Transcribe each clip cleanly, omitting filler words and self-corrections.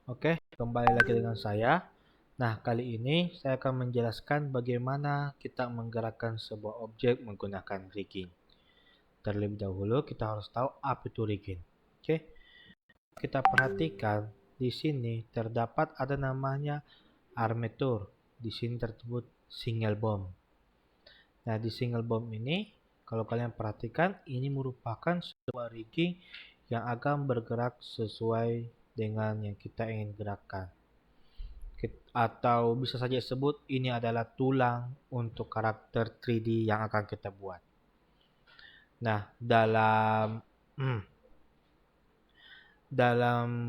Oke, kembali lagi dengan saya. Nah, kali ini saya akan menjelaskan bagaimana kita menggerakkan sebuah objek menggunakan rigging. Terlebih dahulu kita harus tahu apa itu rigging. Oke, kita perhatikan di sini terdapat ada namanya armatur. Di sini tersebut single bomb. Nah, di single bomb ini kalau kalian perhatikan ini merupakan sebuah rigging yang akan bergerak sesuai dengan yang kita ingin gerakkan. Atau bisa saja sebut ini adalah tulang untuk karakter 3D yang akan kita buat. Nah, dalam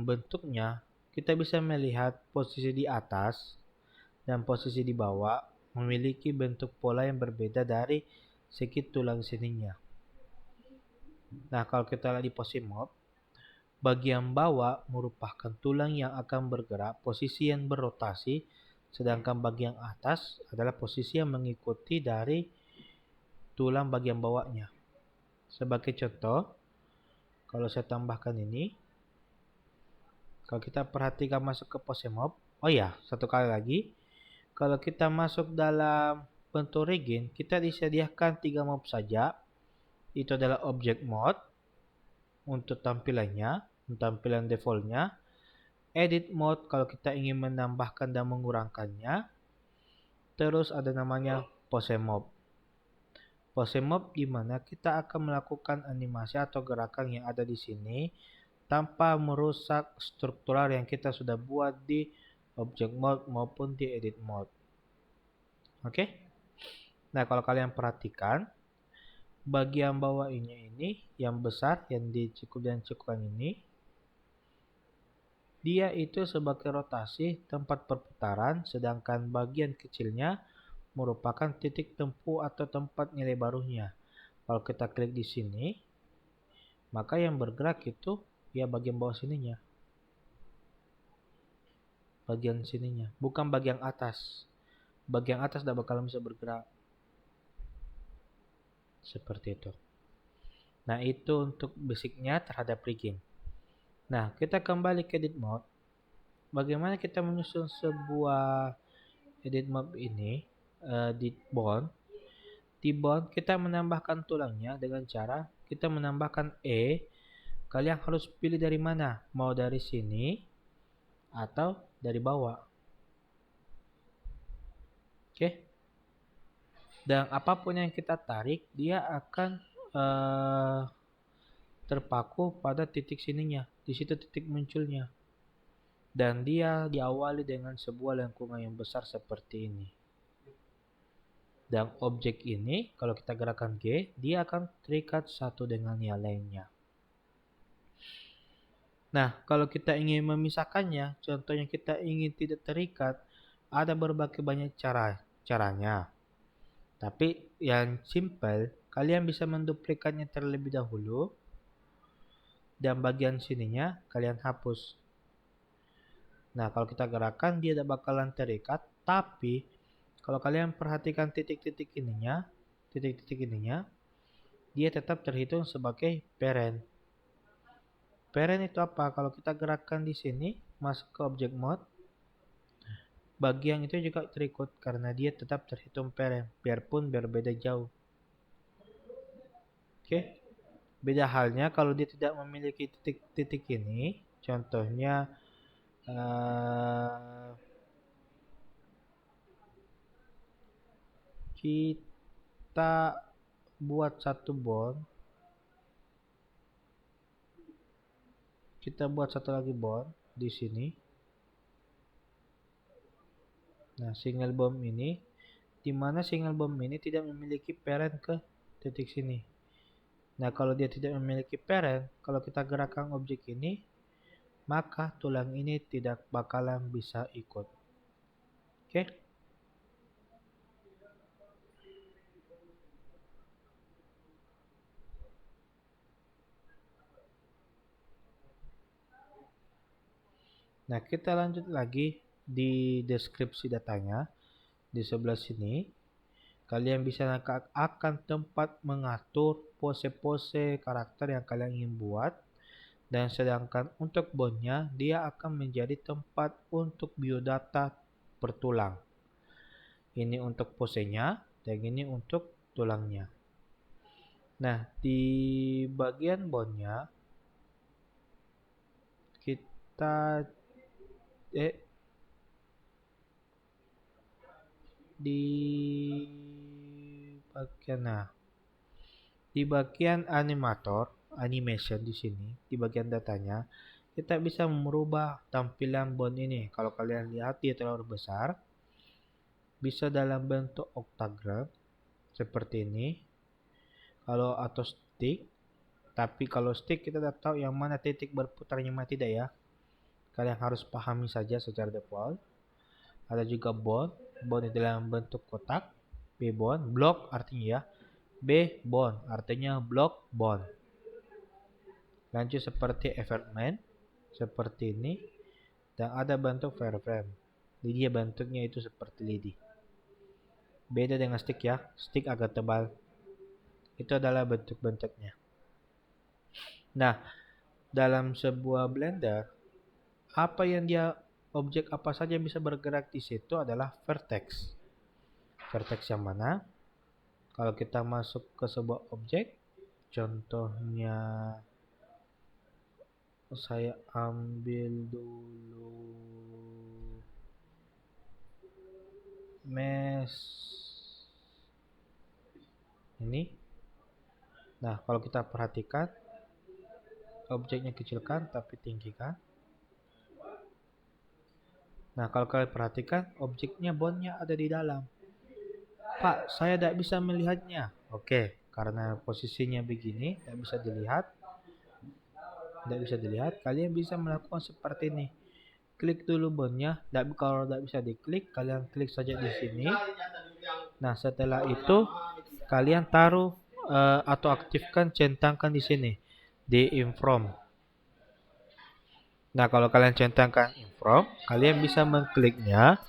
bentuknya kita bisa melihat posisi di atas dan posisi di bawah memiliki bentuk pola yang berbeda dari segi tulang sininya. Nah, kalau kita lihat di posisi mob, bagian bawah merupakan tulang yang akan bergerak, posisi yang berotasi, sedangkan bagian atas adalah posisi yang mengikuti dari tulang bagian bawahnya. Sebagai contoh, kalau saya tambahkan ini, kalau kita perhatikan masuk ke pose mob, oh ya, satu kali lagi, kalau kita masuk dalam bentuk rigging, kita disediakan 3 mob saja. Itu adalah object mode untuk tampilan defaultnya, edit mode kalau kita ingin menambahkan dan mengurangkannya, terus ada namanya pose mob. Pose mob di mana kita akan melakukan animasi atau gerakan yang ada di sini tanpa merusak struktural yang kita sudah buat di object mode maupun di edit mode. Oke? Nah, kalau kalian perhatikan bagian bawah ini yang besar yang dicekup dan cekukan ini, dia itu sebagai rotasi tempat perputaran, sedangkan bagian kecilnya merupakan titik tempuh atau tempat nilai barunya. Kalau kita klik di sini, maka yang bergerak itu ya bagian bawah sininya. Bagian sininya, bukan bagian atas. Bagian atas tidak bakal bisa bergerak. Seperti itu. Nah, itu untuk basicnya terhadap rigging. Nah, kita kembali ke edit mode. Bagaimana kita menyusun sebuah edit mode ini di bond? Di bond kita menambahkan tulangnya dengan cara kita menambahkan E. Kalian harus pilih dari mana, mau dari sini atau dari bawah. Oke. Dan apapun yang kita tarik, dia akan terpaku pada titik sininya. Di situ titik munculnya. Dan dia diawali dengan sebuah lengkungan yang besar seperti ini. Dan objek ini, kalau kita gerakan G, dia akan terikat satu dengan yang lainnya. Nah, kalau kita ingin memisahkannya, contohnya kita ingin tidak terikat, ada berbagai banyak caranya. Tapi yang simple, kalian bisa menduplikatnya terlebih dahulu, dan bagian sininya kalian hapus. Nah, kalau kita gerakan, dia tidak bakalan terikat, tapi kalau kalian perhatikan titik-titik ininya, dia tetap terhitung sebagai parent. Parent itu apa? Kalau kita gerakan di sini, masuk ke object mode, bagian itu juga terikut karena dia tetap terhitung parent, biarpun berbeda jauh. Oke, beda halnya kalau dia tidak memiliki titik-titik ini, contohnya kita buat satu bond, kita buat satu lagi bond di sini. Nah, single bomb ini, di mana single bomb ini tidak memiliki parent ke titik sini. Nah, kalau dia tidak memiliki parent, kalau kita gerakkan objek ini, maka tulang ini tidak bakalan bisa ikut. Oke? Nah, kita lanjut lagi di deskripsi datanya. Di sebelah sini, kalian bisa akan tempat mengatur pose-pose karakter yang kalian ingin buat. Dan sedangkan untuk bone-nya, dia akan menjadi tempat untuk biodata per tulang. Ini untuk posenya, dan ini untuk tulangnya. Nah, di bagian bone-nya, kita di bagian animation di sini, di bagian datanya, kita bisa merubah tampilan bone ini. Kalau kalian lihat dia terlalu besar, bisa dalam bentuk octagram seperti ini. Kalau atau stick, tapi kalau stick kita tidak tahu yang mana titik berputarnya, mana tidak ya. Kalian harus pahami saja secara default. Ada juga bone dalam bentuk kotak, B bone, block artinya ya, B bone artinya block bone. Lanjut seperti Everman, seperti ini, dan ada bentuk wireframe. Jadi dia bentuknya itu seperti lidi. Beda dengan stick ya, stick agak tebal. Itu adalah bentuk-bentuknya. Nah, dalam sebuah Blender, objek apa saja yang bisa bergerak di situ adalah vertex. Vertex yang mana? Kalau kita masuk ke sebuah objek, contohnya saya ambil dulu mesh ini. Nah, kalau kita perhatikan, objeknya kecilkan tapi tinggikan. Nah, kalau kalian perhatikan, objeknya bone-nya ada di dalam. Pak, saya tidak bisa melihatnya. Oke, karena posisinya begini, tidak bisa dilihat. Kalian bisa melakukan seperti ini. Klik dulu bone-nya. Kalau tidak bisa diklik, kalian klik saja di sini. Nah, setelah itu kalian taruh atau aktifkan, centangkan di sini di in-from. Nah, kalau kalian centangkan in-from, kalian bisa mengkliknya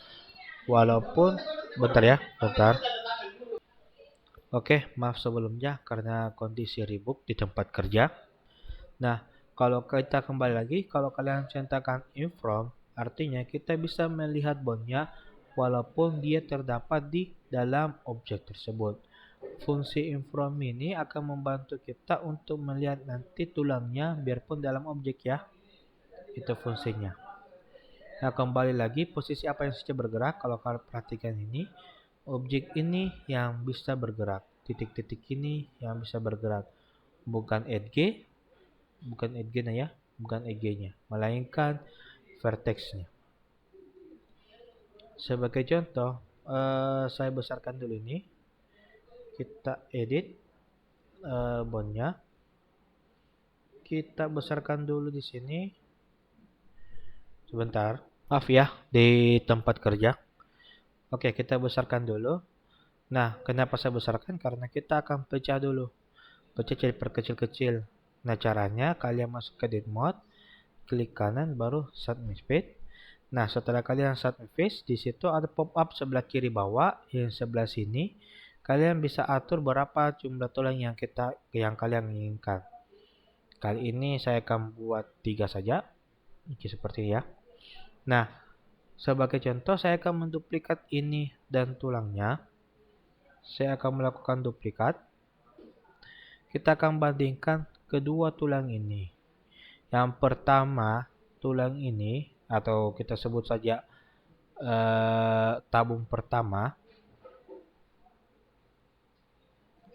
walaupun bentar. Oke, maaf sebelumnya karena kondisi ribut di tempat kerja. Nah, kalau kita kembali lagi, kalau kalian centangkan in-from, artinya kita bisa melihat bone-nya walaupun dia terdapat di dalam objek tersebut. Fungsi in-from ini akan membantu kita untuk melihat nanti tulangnya biarpun dalam objek ya. Itu fungsinya. Nah, kembali lagi, posisi apa yang saja bergerak, kalau kalian perhatikan ini, objek ini yang bisa bergerak. Titik-titik ini yang bisa bergerak. Bukan edge, bukan edge-nya, melainkan vertex-nya. Sebagai contoh, saya besarkan dulu ini. Kita edit bone-nya. Kita besarkan dulu di sini. Sebentar, maaf ya, di tempat kerja. Oke, kita besarkan dulu. Nah, kenapa saya besarkan? Karena kita akan pecah dulu. Pecah jadi perkecil-kecil. Nah, caranya kalian masuk ke edit mode, klik kanan, baru submit face. Nah, setelah kalian submit face, di situ ada pop-up sebelah kiri bawah, yang sebelah sini. Kalian bisa atur berapa jumlah tulang yang kalian inginkan. Kali ini saya akan buat 3 saja. Oke, seperti ya. Nah, sebagai contoh saya akan menduplikat ini dan tulangnya. Saya akan melakukan duplikat. Kita akan bandingkan kedua tulang ini. Yang pertama, tulang ini, atau kita sebut saja tabung pertama.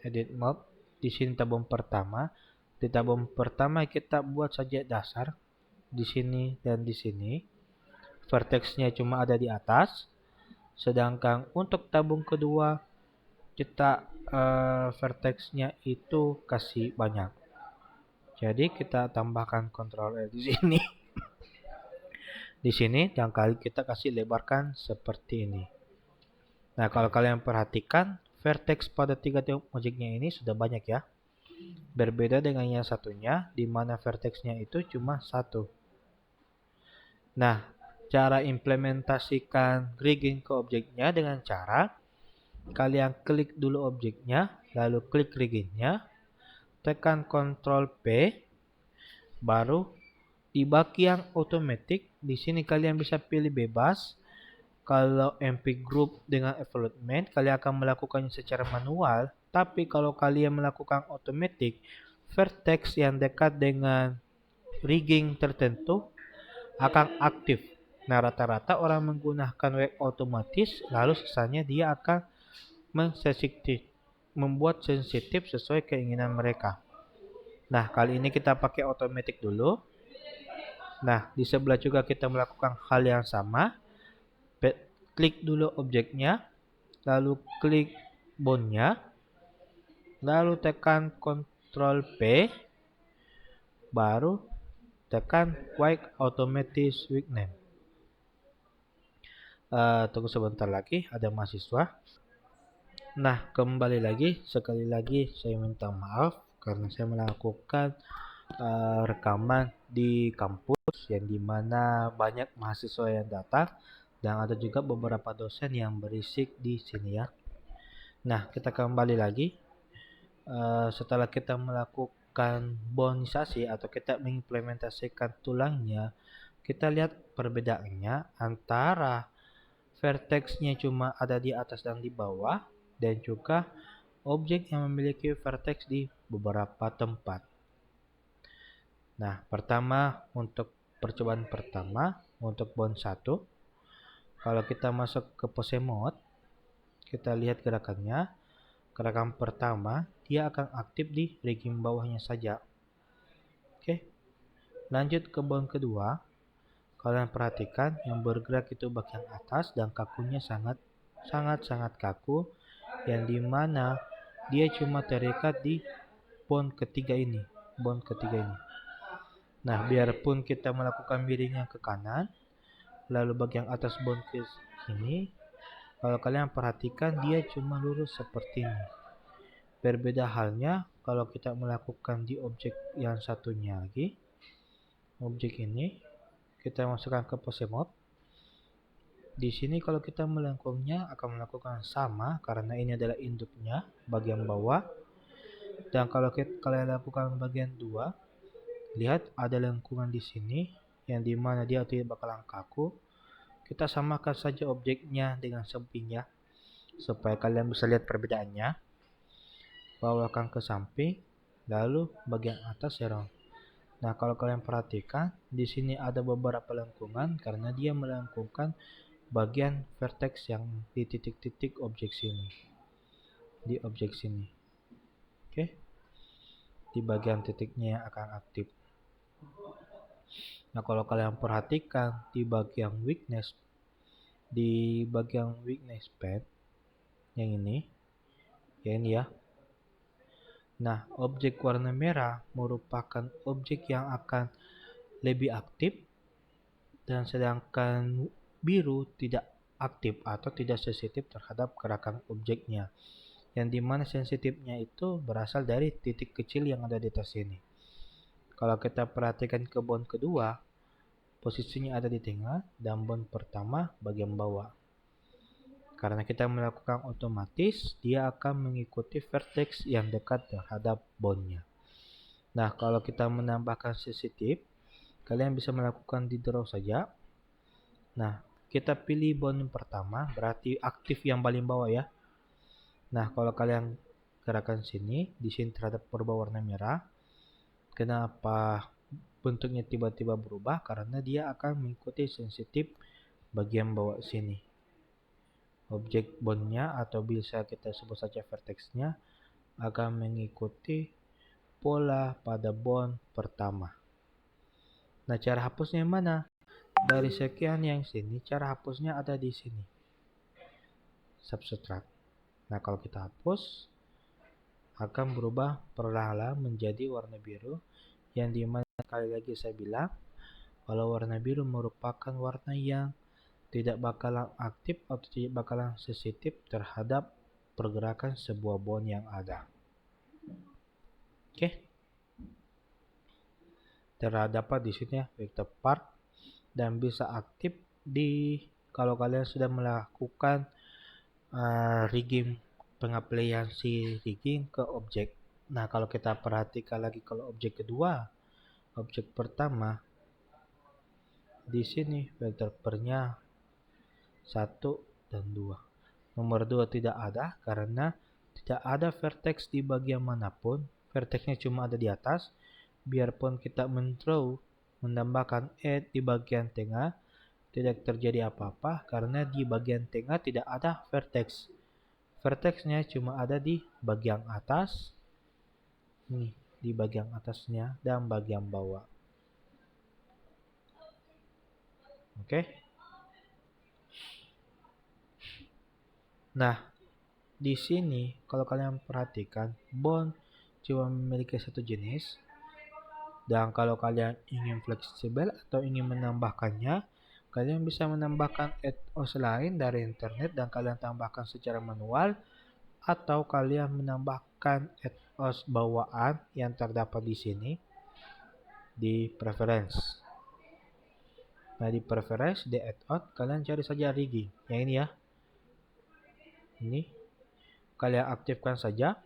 Edit mode. Di sini tabung pertama. Di tabung pertama kita buat saja dasar. Di sini dan di sini. Vertexnya cuma ada di atas. Sedangkan untuk tabung kedua, kita vertexnya itu kasih banyak. Jadi kita tambahkan Ctrl L di sini. Di sini, dan kali kita kasih lebarkan seperti ini. Nah, kalau kalian perhatikan, vertex pada 3 objeknya ini sudah banyak ya. Berbeda dengan yang satunya, di mana vertexnya itu cuma 1. Nah, cara implementasikan rigging ke objeknya dengan cara kalian klik dulu objeknya, lalu klik riggingnya, tekan Ctrl P, Baru di bagian automatic, di sini kalian bisa pilih bebas. Kalau MP group dengan evaluation, kalian akan melakukannya secara manual. Tapi kalau kalian melakukan automatic, vertex yang dekat dengan rigging tertentu akan aktif. Nah, rata-rata orang menggunakan web otomatis, lalu sisanya dia akan membuat sensitif sesuai keinginan mereka. Nah, kali ini kita pakai automatic dulu. Nah, di sebelah juga kita melakukan hal yang sama. Klik dulu objeknya, lalu klik bondnya, lalu tekan Ctrl P, baru tekan Quick Automatic Weakness. Tunggu sebentar lagi, ada mahasiswa. Nah, kembali lagi, sekali lagi saya minta maaf karena saya melakukan rekaman di kampus yang dimana banyak mahasiswa yang datang dan ada juga beberapa dosen yang berisik di sini ya. Nah, kita kembali lagi. Setelah kita melakukan bonisasi atau kita mengimplementasikan tulangnya, kita lihat perbedaannya antara vertexnya cuma ada di atas dan di bawah, dan juga objek yang memiliki vertex di beberapa tempat. Nah, pertama untuk percobaan pertama untuk bond 1, kalau kita masuk ke pose mode, kita lihat gerakannya. Gerakan pertama, dia akan aktif di rigging bawahnya saja. Oke. Lanjut ke bond kedua. Kalian perhatikan yang bergerak itu bagian atas dan kakunya sangat kaku, yang dimana dia cuma terikat di bond ketiga ini. Nah, biarpun kita melakukan miringnya ke kanan, lalu bagian atas bond ke sini, kalau kalian perhatikan dia cuma lurus seperti ini. Berbeda halnya kalau kita melakukan di objek yang satunya lagi. Objek ini kita masukkan ke pose mode. Di sini kalau kita melengkungnya akan melakukan sama karena ini adalah induknya bagian bawah. Dan kalau kalian lakukan bagian 2, lihat ada lengkungan di sini yang dimana dia tidak bakalan kaku. Kita samakan saja objeknya dengan sampingnya supaya kalian bisa lihat perbedaannya. Bawakan ke samping, lalu bagian atas serong. Nah, kalau kalian perhatikan, di sini ada beberapa lengkungan karena dia melengkungkan bagian vertex yang di titik-titik objek sini. Di objek sini. Oke. Di bagian titiknya yang akan aktif. Nah, kalau kalian perhatikan di bagian weakness pad yang ini ya. Nah, objek warna merah merupakan objek yang akan lebih aktif dan sedangkan biru tidak aktif atau tidak sensitif terhadap gerakan objeknya. Yang dimana sensitifnya itu berasal dari titik kecil yang ada di atas sini. Kalau kita perhatikan ke bond kedua, posisinya ada di tengah dan bond pertama bagian bawah. Karena kita melakukan otomatis, dia akan mengikuti vertex yang dekat terhadap bondnya. Nah, kalau kita menambahkan sensitif, kalian bisa melakukan di draw saja. Nah, kita pilih bond pertama, berarti aktif yang paling bawah ya. Nah, kalau kalian gerakan sini, di sini terhadap purba warna merah, kenapa bentuknya tiba-tiba berubah? Karena dia akan mengikuti sensitif bagian bawah sini. Objek bondnya atau bisa kita sebut saja vertexnya akan mengikuti pola pada bond pertama. Nah, cara hapusnya yang mana? Dari sekian yang sini, cara hapusnya ada di sini. Subtract. Nah, kalau kita hapus, akan berubah perlahan-lahan menjadi warna biru, yang dimana sekali lagi saya bilang, kalau warna biru merupakan warna yang tidak bakalan aktif atau tidak bakalan sensitif terhadap pergerakan sebuah bond yang ada. Oke. Terdapat di sini ya vector part dan bisa aktif di kalau kalian sudah melakukan rigging, pengaplikasi rigging ke objek. Nah, kalau kita perhatikan lagi kalau objek kedua, objek pertama di sini vektor pernya 1 dan 2. Nomor 2 tidak ada karena tidak ada vertex di bagian manapun. Vertexnya cuma ada di atas. Biarpun kita menambahkan add di bagian tengah, tidak terjadi apa-apa karena di bagian tengah tidak ada vertex. Vertexnya cuma ada di bagian atas, nih, di bagian atasnya dan bagian bawah. Oke. Nah, di sini kalau kalian perhatikan, bond cuma memiliki satu jenis. Dan kalau kalian ingin fleksibel atau ingin menambahkannya, kalian bisa menambahkan add-ons lain dari internet dan kalian tambahkan secara manual, atau kalian menambahkan add-ons bawaan yang terdapat di sini di preference. Nah, di preference, di add-on, kalian cari saja rigging. Yang ini ya. Ini. Kalian aktifkan saja.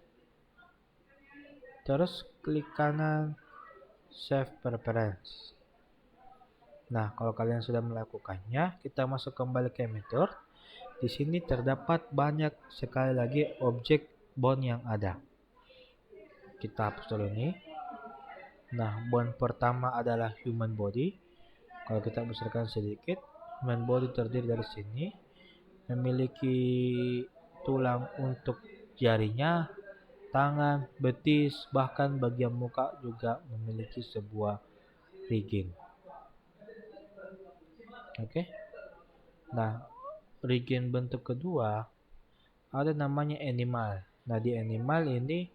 Terus klik kanan Save Preference. Nah, kalau kalian sudah melakukannya, kita masuk kembali ke Emitter. Di sini terdapat banyak sekali lagi objek bond yang ada. Kita hapus dulu ini. Nah, bond pertama adalah human body. Kalau kita besarkan sedikit, human body terdiri dari sini, memiliki tulang untuk jarinya, tangan, betis, bahkan bagian muka juga memiliki sebuah rigging. Oke. Nah, rigging bentuk kedua ada namanya animal. Nah, di animal ini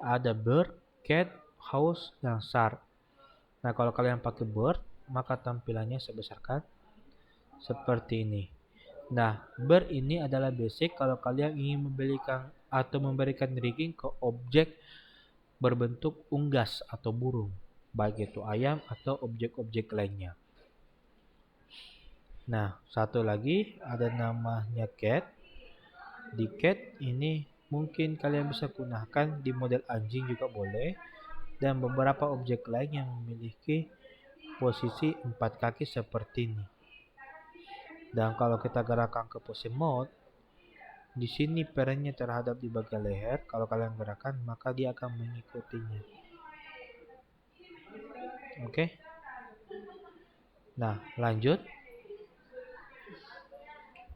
ada bird, cat, house, dan shark. Nah, kalau kalian pakai bird, maka tampilannya saya besarkan seperti ini. Nah, bird ini adalah basic kalau kalian ingin memberikan rigging ke objek berbentuk unggas atau burung, baik itu ayam atau objek-objek lainnya. Nah, satu lagi ada namanya cat. Di cat ini mungkin kalian bisa gunakan di model anjing juga boleh, dan beberapa objek lain yang memiliki posisi 4 kaki seperti ini. Dan kalau kita gerakkan ke pose mode, di sini perannya terhadap di bagian leher. Kalau kalian gerakan, maka dia akan mengikutinya. Oke. Nah, lanjut.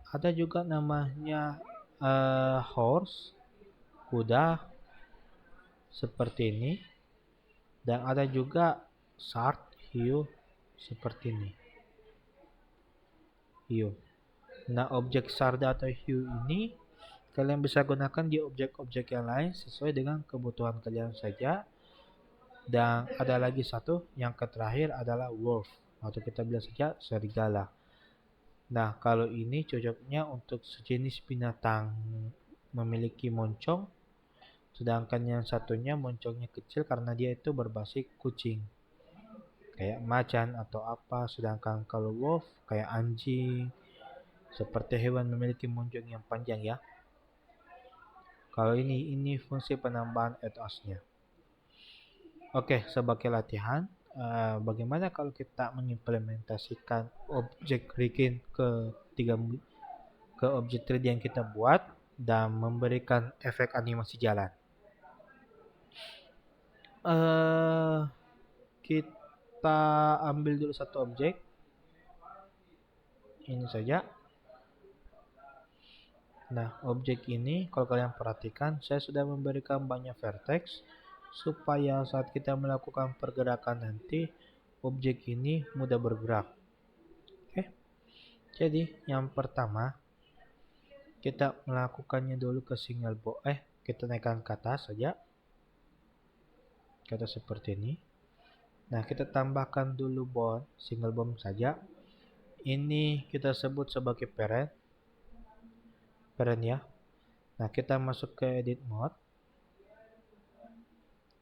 Ada juga namanya horse, kuda, seperti ini. Dan ada juga shark, hiu, seperti ini. Hiu. Nah, objek shark atau hiu ini kalian bisa gunakan di objek-objek yang lain sesuai dengan kebutuhan kalian saja. Dan ada lagi satu, yang terakhir adalah wolf, atau kita bilang saja serigala. Nah, kalau ini cocoknya untuk sejenis binatang memiliki moncong, sedangkan yang satunya moncongnya kecil karena dia itu berbasis kucing, kayak macan atau apa. Sedangkan kalau wolf kayak anjing, seperti hewan memiliki moncong yang panjang ya. Kalau ini fungsi penambahan add-onsnya. Oke, sebagai latihan, bagaimana kalau kita mengimplementasikan objek rigging ke objek 3D yang kita buat dan memberikan efek animasi jalan. Kita ambil dulu satu objek. Ini saja. Nah, objek ini kalau kalian perhatikan, saya sudah memberikan banyak vertex supaya saat kita melakukan pergerakan nanti objek ini mudah bergerak. Oke. Jadi, yang pertama kita melakukannya dulu ke single bond. Kita naikkan ke atas saja. Kita seperti ini. Nah, kita tambahkan dulu bond, single bond saja. Ini kita sebut sebagai parent ya. Nah, kita masuk ke edit mode.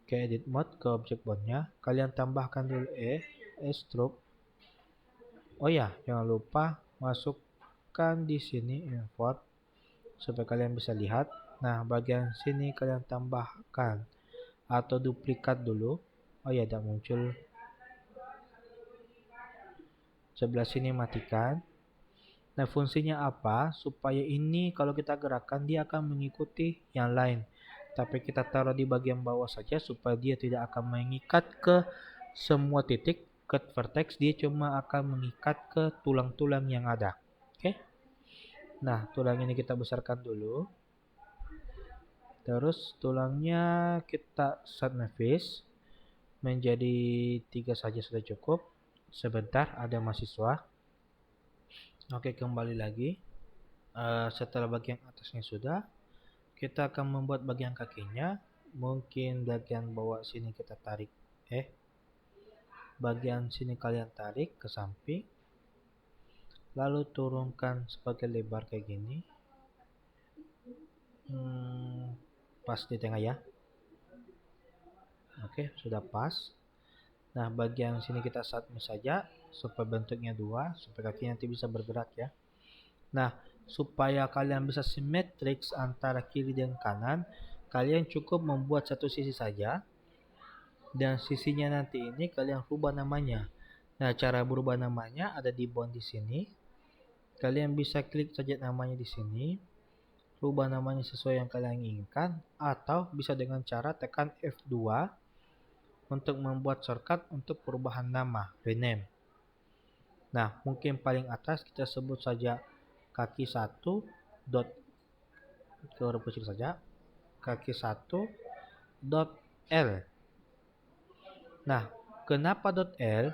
Ke objek bondnya. Kalian tambahkan dulu stroke. Oh ya, jangan lupa masukkan di sini import supaya kalian bisa lihat. Nah, bagian sini kalian tambahkan atau duplikat dulu. Oh ya, tidak muncul. Sebelah sini matikan. Nah, fungsinya apa? Supaya ini kalau kita gerakkan dia akan mengikuti yang lain. Tapi kita taruh di bagian bawah saja supaya dia tidak akan mengikat ke semua titik ke vertex, dia cuma akan mengikat ke tulang-tulang yang ada. Oke. Nah, tulang ini kita besarkan dulu. Terus tulangnya kita set nafis menjadi 3 saja sudah cukup. Sebentar, ada mahasiswa. Oke, kembali lagi. Setelah bagian atasnya sudah, kita akan membuat bagian kakinya. Mungkin bagian bawah sini kita tarik. Bagian sini kalian tarik ke samping. Lalu turunkan sebagai lebar kayak gini. Pas di tengah ya. Oke, sudah pas. Nah, bagian sini kita satmi saja supaya bentuknya dua, supaya kaki nanti bisa bergerak ya. Nah, supaya kalian bisa simetris antara kiri dan kanan, kalian cukup membuat satu sisi saja. Dan sisinya nanti ini kalian rubah namanya. Nah, cara berubah namanya ada di bawah di sini. Kalian bisa klik saja namanya di sini. Rubah namanya sesuai yang kalian inginkan. Atau bisa dengan cara tekan F2 untuk membuat shortcut untuk perubahan nama, rename. Nah, mungkin paling atas kita sebut saja kaki 1 dot ke huruf kecil saja. Kaki 1 dot L. Nah, kenapa dot L?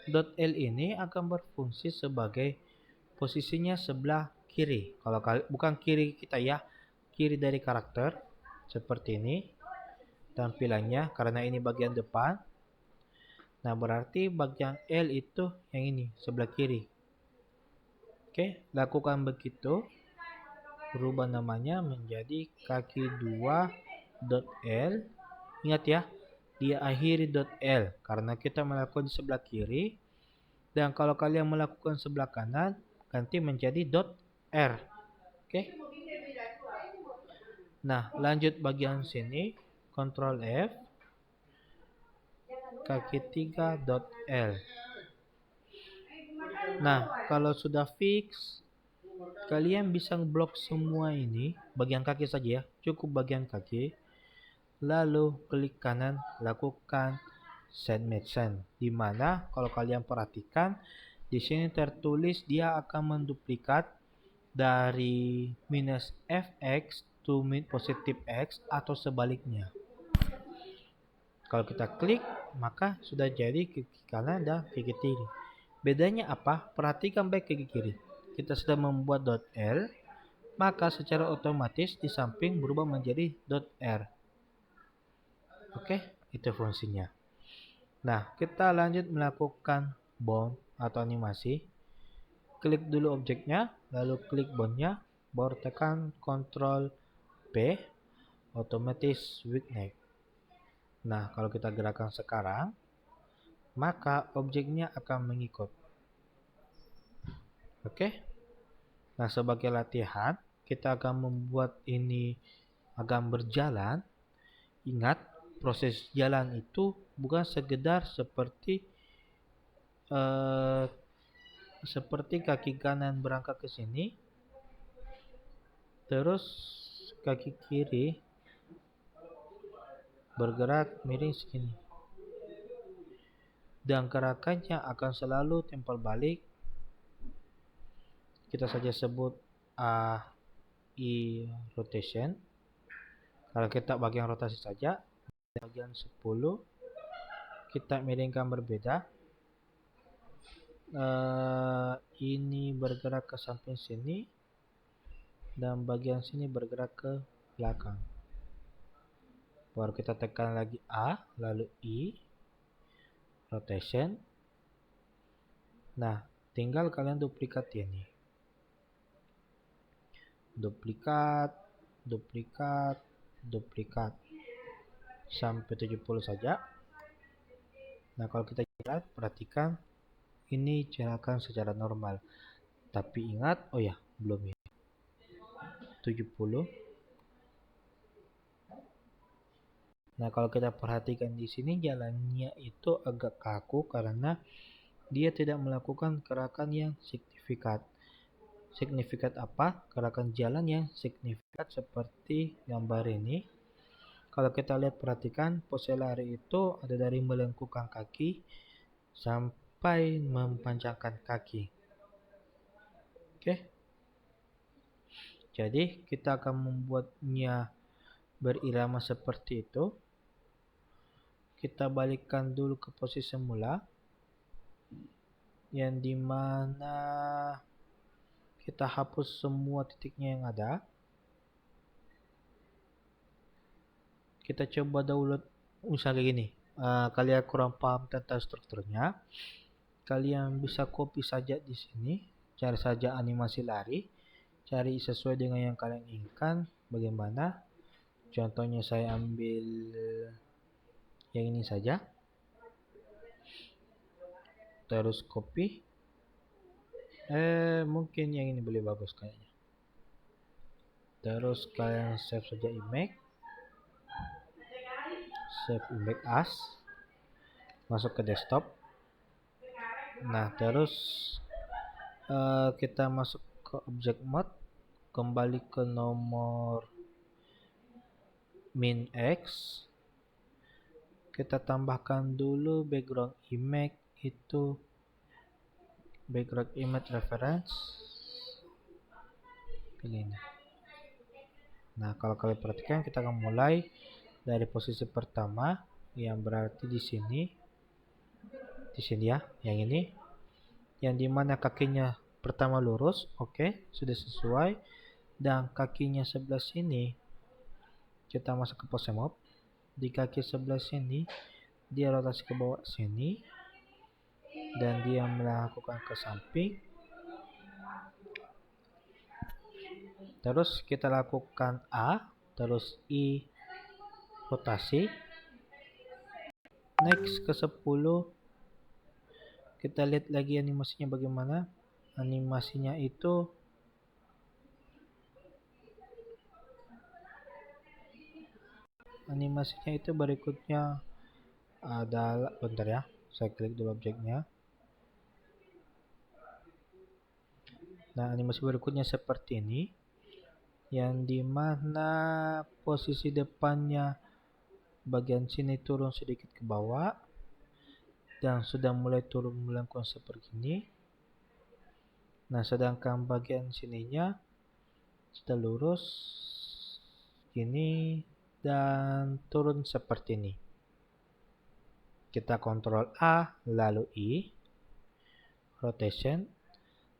Dot L ini akan berfungsi sebagai posisinya sebelah kiri. Kalau bukan kiri kita ya, kiri dari karakter seperti ini tampilannya karena ini bagian depan. Nah, berarti bagian L itu yang ini sebelah kiri. Oke, lakukan begitu. Rubah namanya menjadi kaki 2.L. Ingat ya, dia akhiri .L karena kita melakukan di sebelah kiri. Dan kalau kalian melakukan sebelah kanan, ganti menjadi .R. Oke. Nah, lanjut bagian sini, Ctrl F, kaki 3.L. Nah, kalau sudah fix, kalian bisa blok semua ini, bagian kaki saja ya, cukup bagian kaki. Lalu klik kanan, lakukan Set Match. Di mana kalau kalian perhatikan, di sini tertulis dia akan menduplikat dari minus fx to positif x atau sebaliknya. Kalau kita klik, maka sudah jadi kaki kanan dan kaki kiri. Bedanya apa? Perhatikan baik kaki kiri. Kita sudah membuat .L, maka secara otomatis di samping berubah menjadi .R. Oke, itu fungsinya. Nah, kita lanjut melakukan bond atau animasi. Klik dulu objeknya, lalu klik bondnya, baru tekan Ctrl P, otomatis wignet. Nah, kalau kita gerakan sekarang, maka objeknya akan mengikut. Oke. Nah, sebagai latihan, kita akan membuat ini akan berjalan. Ingat, proses jalan itu bukan sekedar seperti kaki kanan berangkat ke sini, terus kaki kiri bergerak miring segini, dan gerakannya akan selalu timpal balik. Kita saja sebut AI rotation. Kalau kita bagian rotasi saja, bagian 10 kita miringkan berbeda. Ini bergerak ke samping sini dan bagian sini bergerak ke belakang. Baru kita tekan lagi A, lalu I, rotation. Nah, tinggal kalian duplikat ini. Duplikat, duplikat, duplikat sampai 70 saja. Nah, kalau kita lihat, perhatikan ini jalankan secara normal. Tapi ingat, oh ya, belum ya. 70. Nah, kalau kita perhatikan di sini jalannya itu agak kaku karena dia tidak melakukan gerakan yang signifikan. Signifikan apa? Gerakan jalan yang signifikan seperti gambar ini. Kalau kita lihat perhatikan, pose lari itu ada dari melengkungkan kaki sampai memanjangkan kaki. Oke. Jadi kita akan membuatnya berirama seperti itu. Kita balikkan dulu ke posisi semula, yang dimana kita hapus semua titiknya yang ada. Kita coba download misalnya gini. Kalian kurang paham tentang strukturnya, kalian bisa copy saja di sini, cari saja animasi lari, cari sesuai dengan yang kalian inginkan. Bagaimana? Contohnya saya ambil yang ini saja, terus copy. Mungkin yang ini boleh bagus kayaknya. Terus kalian save saja image, save image as, masuk ke desktop. Nah, terus kita masuk ke object mode, kembali ke nomor min X, kita tambahkan dulu background image itu background image reference, pilih ini. Nah, kalau kalian perhatikan, kita akan mulai dari posisi pertama, yang berarti di sini ya, yang ini, yang dimana kakinya pertama lurus, oke, sudah sesuai, dan kakinya sebelah sini kita masuk ke pose mob. Di kaki sebelah sini dia rotasi ke bawah sini, dan dia melakukan ke samping. Terus kita lakukan A, terus I, rotasi. Next ke 10, kita lihat lagi animasinya bagaimana. Animasinya itu berikutnya adalah, bentar ya, saya klik dulu objeknya. Nah, animasi berikutnya seperti ini, yang dimana posisi depannya bagian sini turun sedikit ke bawah dan sudah mulai turun melengkung seperti ini. Nah, sedangkan bagian sininya sudah lurus gini dan turun seperti ini. Kita kontrol A lalu I, rotation.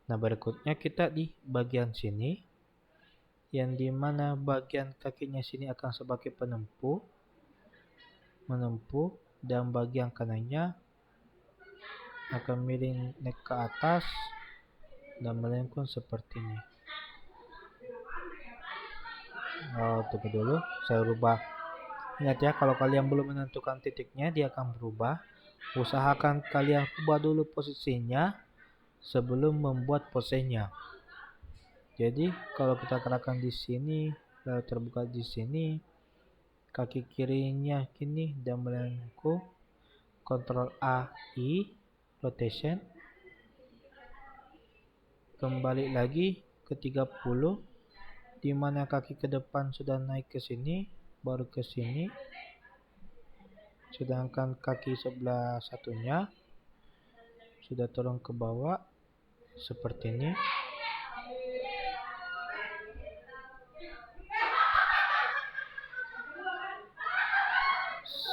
Nah, berikutnya kita di bagian sini, yang dimana bagian kakinya sini akan sebagai menempuh, dan bagian kanannya akan miring naik ke atas dan melengkung seperti ini. Tunggu dulu, saya rubah. Ingat ya, kalau kalian belum menentukan titiknya, dia akan berubah. Usahakan kalian ubah dulu posisinya sebelum membuat posenya. Jadi kalau kita gerakan di sini, lalu terbuka di sini, kaki kirinya kini dan melengkung. Ctrl A I, rotation. Kembali lagi ke 30, di mana kaki ke depan sudah naik ke sini, baru ke sini. Sedangkan kaki sebelah satunya sudah turun ke bawah seperti ini.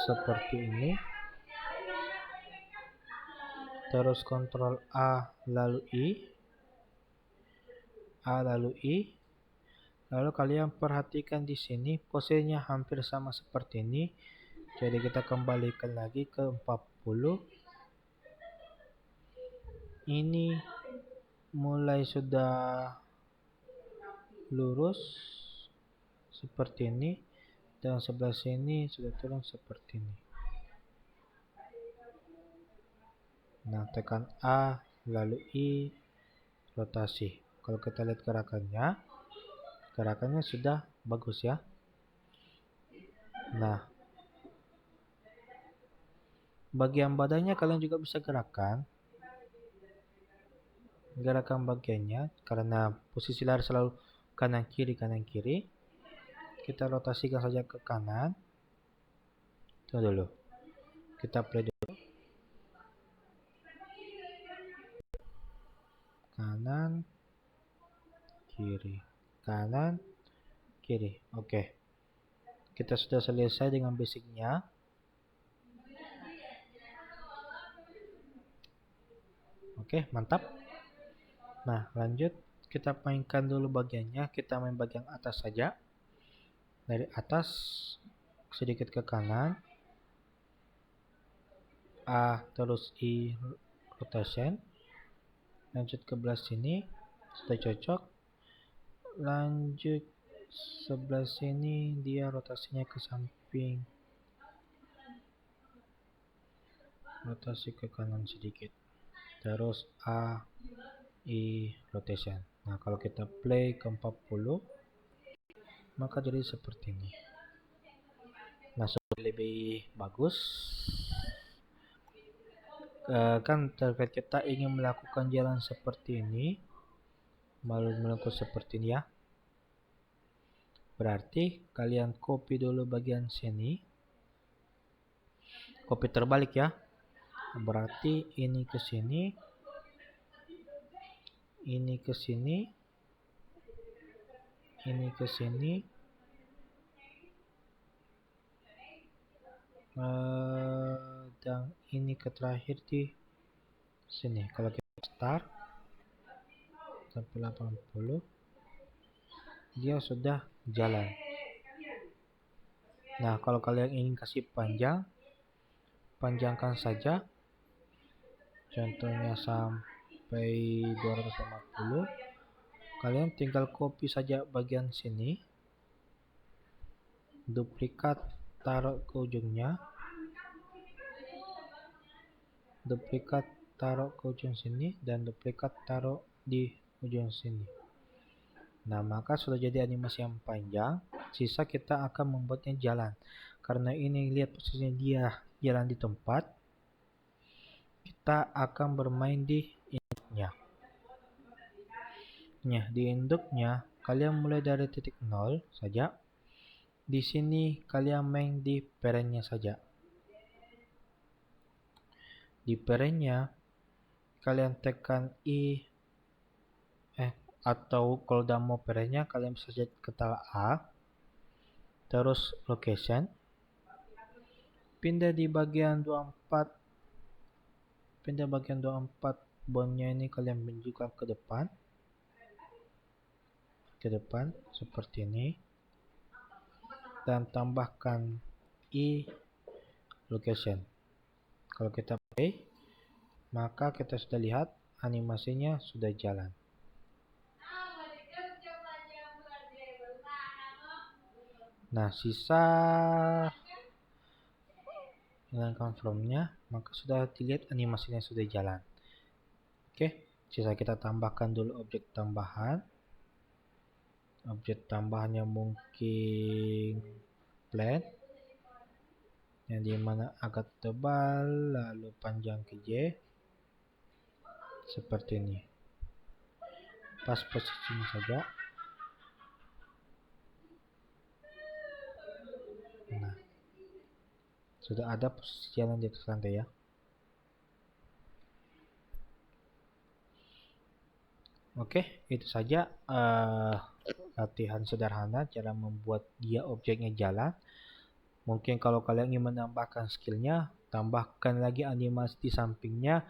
Seperti ini. Terus kontrol A lalu I. Lalu kalian perhatikan di sini posenya hampir sama seperti ini. Jadi kita kembalikan lagi ke 40. Ini mulai sudah lurus seperti ini, dan sebelah sini sudah turun seperti ini. Nah, tekan A lalu I, rotasi. Kalau kita lihat gerakannya sudah bagus ya. Nah, bagian badannya kalian juga bisa gerakan. gerakan bagiannya, karena posisi lari selalu kanan kiri, kita rotasikan saja ke kanan. Tunggu dulu, kita play dulu. Kanan kiri, kanan kiri. Oke, kita sudah selesai dengan basicnya. Oke, mantap. Nah, lanjut kita mainkan dulu bagiannya. Kita main bagian atas saja. Dari atas sedikit ke kanan, A terus I rotation. Lanjut ke belah sini, sudah cocok. Lanjut sebelah sini, dia rotasinya ke samping, rotasi ke kanan sedikit. Terus A I rotation. Nah, kalau kita play ke 40, maka jadi seperti ini. Nah, lebih bagus. Kan target kita ingin melakukan jalan seperti ini, melakukan seperti ini ya. Berarti kalian copy dulu bagian sini, copy terbalik ya. Berarti ini ke sini, ini ke sini, ini ke sini, dan ini ke terakhir di sini. Kalau kita start sampai 80, dia sudah jalan. Nah, kalau kalian ingin kasih panjang, panjangkan saja. Contohnya sampai 250. Kalian tinggal copy saja bagian sini, duplikat taruh ke ujungnya, duplikat taruh ke ujung sini, dan duplikat taruh di ujung sini. Nah, maka sudah jadi animasi yang panjang. Sisa kita akan membuatnya jalan. Karena ini lihat posisinya dia jalan di tempat, kita akan bermain di induknya. Nah, di induknya kalian mulai dari titik 0 saja. Di sini kalian main di parentnya saja. Di parentnya kalian tekan I, atau kalau udah mau parentnya kalian bisa ketik A, terus location, pindah di bagian 24, pindah bagian 24, bondnya ini kalian tunjukkan ke depan seperti ini, dan tambahkan I location. Kalau kita play, maka kita sudah lihat animasinya sudah jalan. Nah, sisa hilangkan from-nya, maka sudah dilihat animasinya sudah jalan. Oke, sisa kita tambahkan dulu objek tambahan. Objek tambahannya mungkin plan, yang dimana agak tebal, lalu panjang ke J, seperti ini. Pas posisinya saja. Nah, sudah ada posisi jalan di atas lantai ya. Oke, itu saja latihan sederhana cara membuat dia objeknya jalan. Mungkin kalau kalian ingin menambahkan skillnya, tambahkan lagi animasi di sampingnya,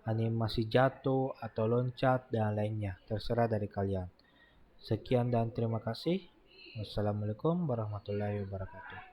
animasi jatuh atau loncat dan lainnya, terserah dari kalian. Sekian dan terima kasih. Wassalamualaikum warahmatullahi wabarakatuh.